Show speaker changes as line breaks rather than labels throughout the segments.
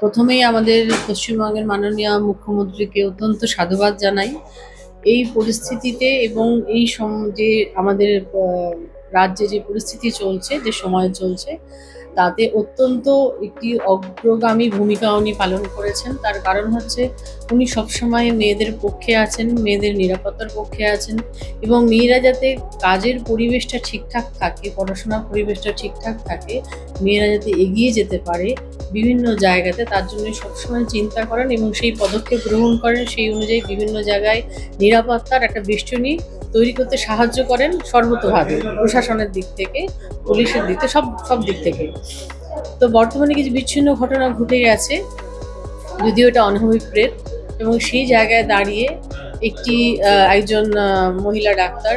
প্রথমেই আমাদের পশ্চিমবঙ্গের মাননীয় মুখ্যমন্ত্রীকে অত্যন্ত সাধুবাদ জানাই। এই পরিস্থিতিতে এবং যে আমাদের রাজ্যে যে পরিস্থিতি চলছে, যে সময় চলছে, তাতে অত্যন্ত একটি অগ্রগামী ভূমিকা উনি পালন করেছেন। তার কারণ হচ্ছে উনি সবসময় মেয়েদের পক্ষে আছেন, মেয়েদের নিরাপত্তার পক্ষে আছেন এবং মেয়েরা যাতে কাজের পরিবেশটা ঠিকঠাক থাকে, পড়াশোনার পরিবেশটা ঠিকঠাক থাকে, মেয়েরা যাতে এগিয়ে যেতে পারে বিভিন্ন জায়গাতে, তার জন্য সবসময় চিন্তা করেন এবং সেই পদক্ষেপ গ্রহণ করেন। সেই অনুযায়ী বিভিন্ন জায়গায় নিরাপত্তার একটা বেষ্টনী তৈরি করতে সাহায্য করেন সর্বতোভাবে, প্রশাসনের দিক থেকে, পুলিশের দিক থেকে, সব দিক থেকে। তো বর্তমানে কিছু বিচ্ছিন্ন ঘটনা ঘটে গেছে, যদিও এটা অনভিপ্রেত, এবং সেই জায়গায় দাঁড়িয়ে একজন মহিলা ডাক্তার,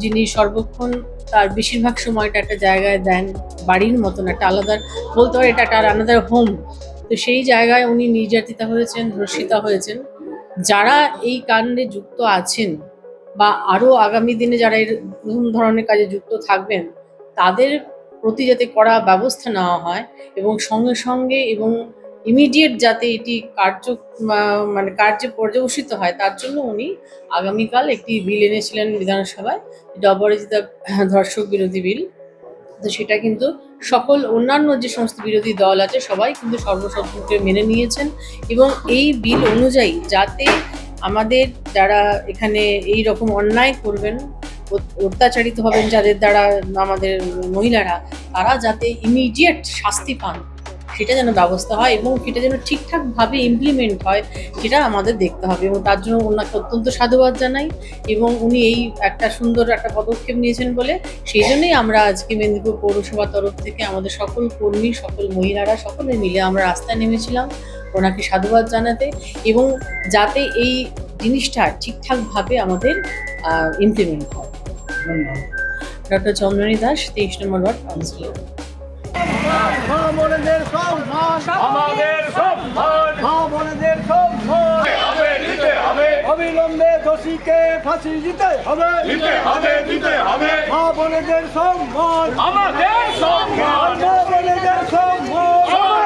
যিনি সর্বক্ষণ তার বেশিরভাগ সময়টা একটা জায়গায় দেন, বাড়ির মতন একটা আলাদা, বলতে পারে এটা একটা আলাদা হোম। তো সেই জায়গায় উনি নির্যাতিতা হয়েছেন, ধর্ষিতা হয়েছেন। যারা এই কাণ্ডে যুক্ত আছেন বা আরও আগামী দিনে যারা এরকম ধরনের কাজে যুক্ত থাকবেন, তাদের প্রতি যাতে কড়া ব্যবস্থা নেওয়া হয় এবং সঙ্গে সঙ্গে এবং ইমিডিয়েট যাতে এটি কার্যে পর্যবসিত হয়, তার জন্য উনি আগামীকাল একটি বিল এনেছিলেন বিধানসভায়, যেটা অপরাজিত ধর্ষক বিরোধী বিল। তো সেটা কিন্তু সকল অন্যান্য যে সমস্ত বিরোধী দল আছে সবাই কিন্তু সর্বসম্মতিতে মেনে নিয়েছেন এবং এই বিল অনুযায়ী যাতে আমাদের যারা এখানে এই রকম অন্যায় করবেন, অত্যাচারিত হবেন যাদের দ্বারা আমাদের মহিলারা, তারা যাতে ইমিডিয়েট শাস্তি পান, সেটা যেন ব্যবস্থা হয় এবং সেটা যেন ঠিকঠাকভাবে ইমপ্লিমেন্ট হয়, সেটা আমাদের দেখতে হবে। এবং তার জন্য ওনাকে অত্যন্ত সাধুবাদ জানাই এবং উনি এই একটা সুন্দর একটা পদক্ষেপ নিয়েছেন বলে সেই জন্যই আমরা আজকে মেদিনীপুর পৌরসভা তরফ থেকে আমাদের সকল কর্মী, সকল মহিলারা সকলে মিলে আমরা রাস্তায় নেমেছিলাম ওনাকে সাধুবাদ জানাতে এবং যাতে এই জিনিসটা ঠিকঠাকভাবে আমাদের ইমপ্লিমেন্ট হয়। ধন্যবাদ। ডক্টর চন্দ্রনী দাস, 23 নম্বর ওয়ার্ড কাউন্সিলর।
বোনেদের সম্মান, আমাদের সম্মান, বোনেদের সম্মান অবিলম্বে দোষীকে ফাঁসি দিতে হবে, দিতে হবে, দিতে হবে। বোনেদের সম্মান, আমাদের সম্মান, বোনেদের সম্মান।